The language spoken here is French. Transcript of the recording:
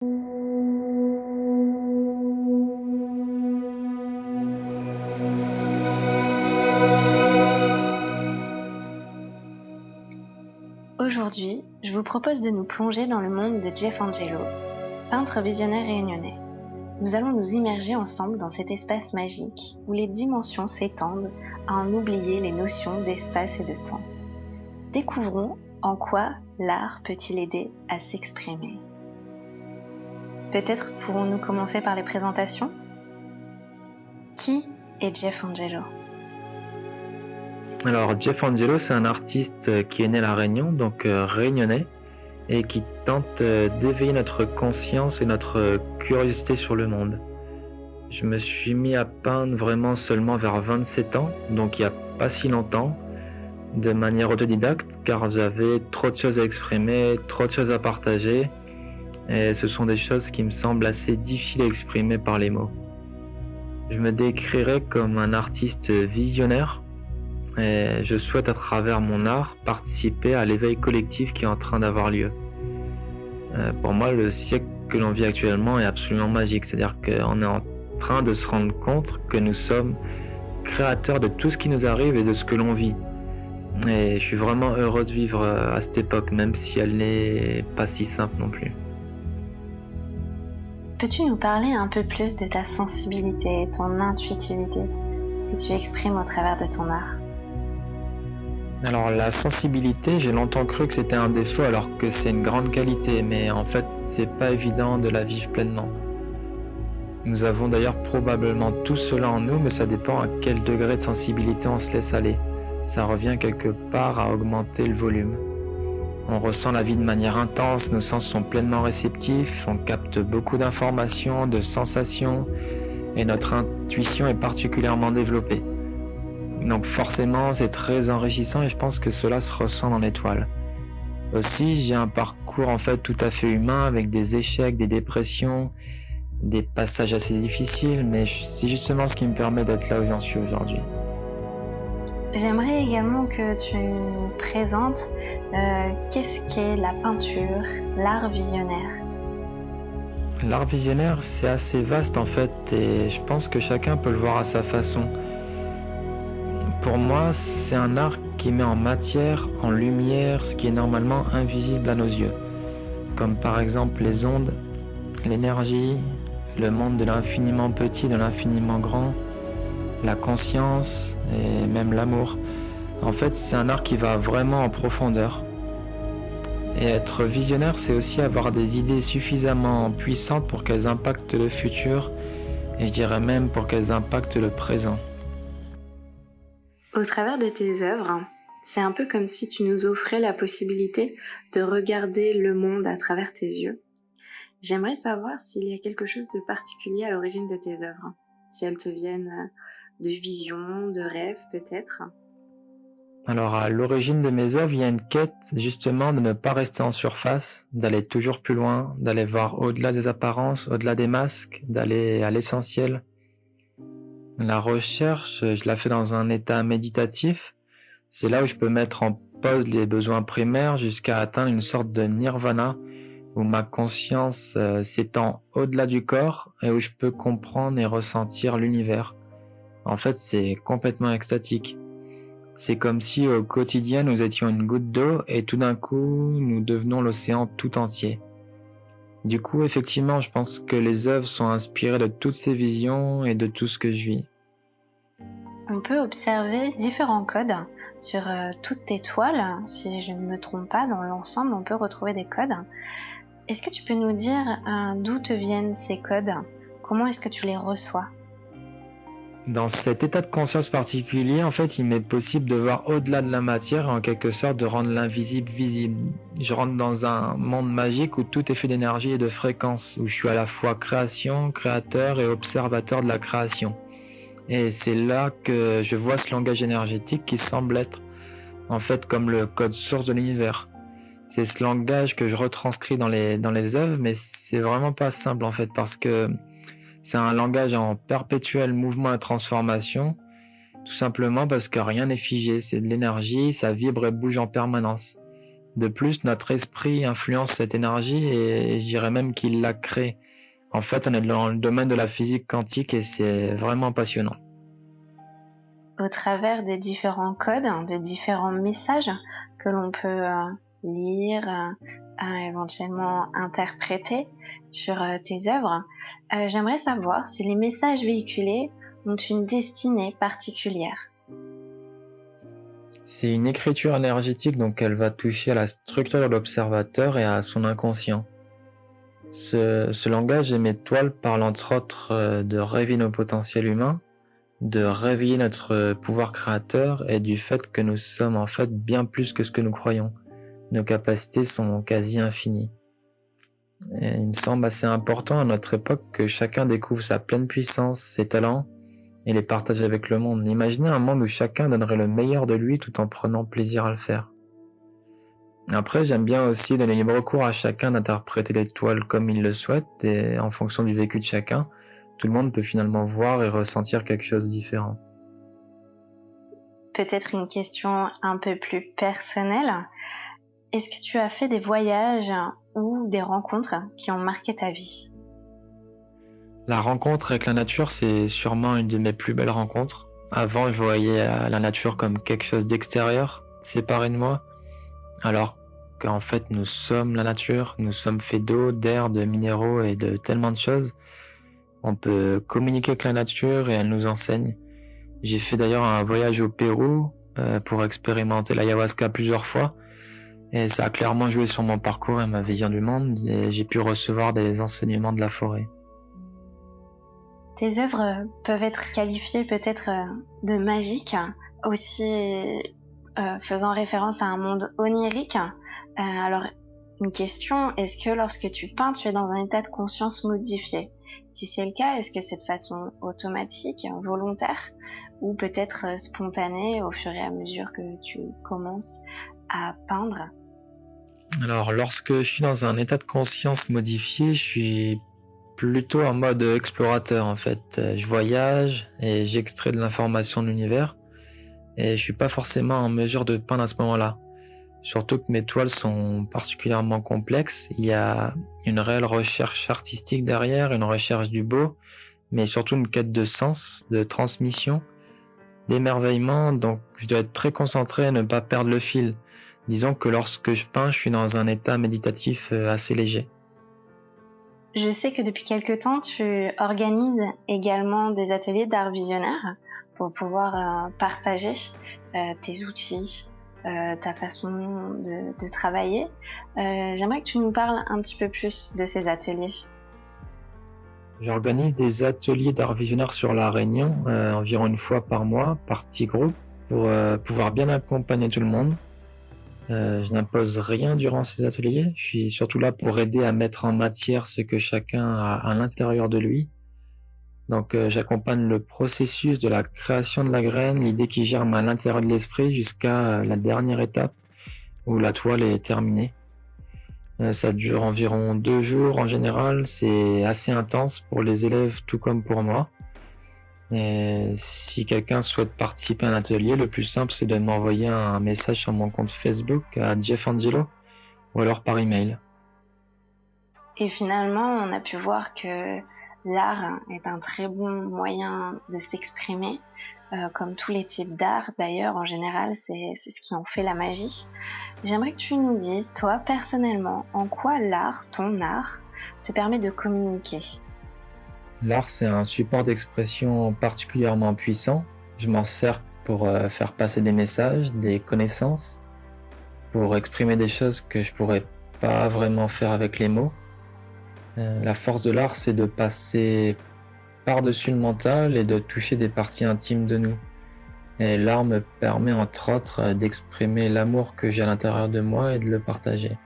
Aujourd'hui, je vous propose de nous plonger dans le monde de Jeff Angelo, peintre visionnaire réunionnais. Nous allons nous immerger ensemble dans cet espace magique où les dimensions s'étendent à en oublier les notions d'espace et de temps. Découvrons en quoi l'art peut-il aider à s'exprimer. Peut-être pourrons-nous commencer par les présentations ? Qui est Jeff Angelo ? Alors, Jeff Angelo, c'est un artiste qui est né à La Réunion, donc réunionnais, et qui tente d'éveiller notre conscience et notre curiosité sur le monde. Je me suis mis à peindre vraiment seulement vers 27 ans, donc il n'y a pas si longtemps, de manière autodidacte, car j'avais trop de choses à exprimer, trop de choses à partager, et ce sont des choses qui me semblent assez difficiles à exprimer par les mots. Je me décrirais comme un artiste visionnaire, et je souhaite à travers mon art participer à l'éveil collectif qui est en train d'avoir lieu. Pour moi, le siècle que l'on vit actuellement est absolument magique, c'est-à-dire qu'on est en train de se rendre compte que nous sommes créateurs de tout ce qui nous arrive et de ce que l'on vit. Et je suis vraiment heureux de vivre à cette époque, même si elle n'est pas si simple non plus. Peux-tu nous parler un peu plus de ta sensibilité, ton intuitivité que tu exprimes au travers de ton art ? Alors la sensibilité, j'ai longtemps cru que c'était un défaut alors que c'est une grande qualité, mais en fait c'est pas évident de la vivre pleinement. Nous avons d'ailleurs probablement tout cela en nous, mais ça dépend à quel degré de sensibilité on se laisse aller. Ça revient quelque part à augmenter le volume. On ressent la vie de manière intense, nos sens sont pleinement réceptifs, on capte beaucoup d'informations, de sensations, et notre intuition est particulièrement développée. Donc forcément, c'est très enrichissant et je pense que cela se ressent dans les toiles. Aussi, j'ai un parcours en fait tout à fait humain avec des échecs, des dépressions, des passages assez difficiles, mais c'est justement ce qui me permet d'être là où j'en suis aujourd'hui. J'aimerais également que tu nous présentes qu'est-ce qu'est la peinture, l'art visionnaire. L'art visionnaire, c'est assez vaste en fait et je pense que chacun peut le voir à sa façon. Pour moi, c'est un art qui met en matière, en lumière, ce qui est normalement invisible à nos yeux, comme par exemple les ondes, l'énergie, le monde de l'infiniment petit, de l'infiniment grand, la conscience et même l'amour. En fait, c'est un art qui va vraiment en profondeur. Et être visionnaire, c'est aussi avoir des idées suffisamment puissantes pour qu'elles impactent le futur, et je dirais même pour qu'elles impactent le présent. Au travers de tes œuvres, c'est un peu comme si tu nous offrais la possibilité de regarder le monde à travers tes yeux. J'aimerais savoir s'il y a quelque chose de particulier à l'origine de tes œuvres, si elles te viennent de visions, de rêves peut-être. Alors à l'origine de mes œuvres, il y a une quête justement de ne pas rester en surface, d'aller toujours plus loin, d'aller voir au-delà des apparences, au-delà des masques, d'aller à l'essentiel. La recherche, je la fais dans un état méditatif. C'est là où je peux mettre en pause les besoins primaires jusqu'à atteindre une sorte de nirvana où ma conscience s'étend au-delà du corps et où je peux comprendre et ressentir l'univers. En fait, c'est complètement extatique. C'est comme si au quotidien nous étions une goutte d'eau et tout d'un coup nous devenons l'océan tout entier. Du coup, effectivement, je pense que les œuvres sont inspirées de toutes ces visions et de tout ce que je vis. On peut observer différents codes sur toutes tes toiles. Si je ne me trompe pas, dans l'ensemble, on peut retrouver des codes. Est-ce que tu peux nous dire d'où te viennent ces codes ? Comment est-ce que tu les reçois ? Dans cet état de conscience particulier, en fait, il m'est possible de voir au-delà de la matière et en quelque sorte de rendre l'invisible visible. Je rentre dans un monde magique où tout est fait d'énergie et de fréquence, où je suis à la fois création, créateur et observateur de la création. Et c'est là que je vois ce langage énergétique qui semble être en fait comme le code source de l'univers. C'est ce langage que je retranscris dans les œuvres, mais c'est vraiment pas simple en fait parce que c'est un langage en perpétuel mouvement et transformation, tout simplement parce que rien n'est figé, c'est de l'énergie, ça vibre et bouge en permanence. De plus, notre esprit influence cette énergie et je dirais même qu'il la crée. En fait, on est dans le domaine de la physique quantique et c'est vraiment passionnant. Au travers des différents codes, des différents messages que l'on peut lire, éventuellement interpréter sur tes œuvres, j'aimerais savoir si les messages véhiculés ont une destinée particulière. C'est une écriture énergétique, donc elle va toucher à la structure de l'observateur et à son inconscient. Ce langage et mes toiles parlent entre autres de réveiller nos potentiels humains, de réveiller notre pouvoir créateur et du fait que nous sommes en fait bien plus que ce que nous croyons. Nos capacités sont quasi infinies. Et il me semble assez important à notre époque que chacun découvre sa pleine puissance, ses talents et les partage avec le monde. Imaginez un monde où chacun donnerait le meilleur de lui tout en prenant plaisir à le faire. Après, j'aime bien aussi donner libre cours à chacun d'interpréter les toiles comme il le souhaite et en fonction du vécu de chacun, tout le monde peut finalement voir et ressentir quelque chose de différent. Peut-être une question un peu plus personnelle. Est-ce que tu as fait des voyages ou des rencontres qui ont marqué ta vie ? La rencontre avec la nature, c'est sûrement une de mes plus belles rencontres. Avant, je voyais la nature comme quelque chose d'extérieur, séparé de moi, alors qu'en fait, nous sommes la nature, nous sommes faits d'eau, d'air, de minéraux et de tellement de choses. On peut communiquer avec la nature et elle nous enseigne. J'ai fait d'ailleurs un voyage au Pérou pour expérimenter l'ayahuasca plusieurs fois et ça a clairement joué sur mon parcours et ma vision du monde et j'ai pu recevoir des enseignements de la forêt. Tes œuvres peuvent être qualifiées peut-être de magiques, aussi faisant référence à un monde onirique. Alors, une question, est-ce que lorsque tu peins, tu es dans un état de conscience modifié ? Si c'est le cas, est-ce que c'est de façon automatique, volontaire, ou peut-être spontanée au fur et à mesure que tu commences à peindre ? Alors, lorsque je suis dans un état de conscience modifié, je suis plutôt en mode explorateur en fait. Je voyage et j'extrais de l'information de l'univers et je suis pas forcément en mesure de peindre à ce moment-là. Surtout que mes toiles sont particulièrement complexes. Il y a une réelle recherche artistique derrière, une recherche du beau, mais surtout une quête de sens, de transmission, d'émerveillement. Donc je dois être très concentré à ne pas perdre le fil. Disons que lorsque je peins, je suis dans un état méditatif assez léger. Je sais que depuis quelque temps, tu organises également des ateliers d'art visionnaire pour pouvoir partager tes outils, ta façon de travailler. J'aimerais que tu nous parles un petit peu plus de ces ateliers. J'organise des ateliers d'art visionnaire sur La Réunion, environ une fois par mois, par petits groupes, pour pouvoir bien accompagner tout le monde. Je n'impose rien durant ces ateliers, je suis surtout là pour aider à mettre en matière ce que chacun a à l'intérieur de lui. Donc j'accompagne le processus de la création de la graine, l'idée qui germe à l'intérieur de l'esprit jusqu'à la dernière étape où la toile est terminée. Ça dure environ 2 jours en général, c'est assez intense pour les élèves tout comme pour moi. Et si quelqu'un souhaite participer à un atelier, le plus simple c'est de m'envoyer un message sur mon compte Facebook à Jeff Angelo ou alors par email. Et finalement, on a pu voir que l'art est un très bon moyen de s'exprimer, comme tous les types d'art. D'ailleurs, en général, c'est ce qui en fait la magie. J'aimerais que tu nous dises, toi, personnellement, en quoi l'art, ton art, te permet de communiquer ? L'art, c'est un support d'expression particulièrement puissant. Je m'en sers pour faire passer des messages, des connaissances, pour exprimer des choses que je pourrais pas vraiment faire avec les mots. La force de l'art, c'est de passer par-dessus le mental et de toucher des parties intimes de nous. Et l'art me permet entre autres d'exprimer l'amour que j'ai à l'intérieur de moi et de le partager.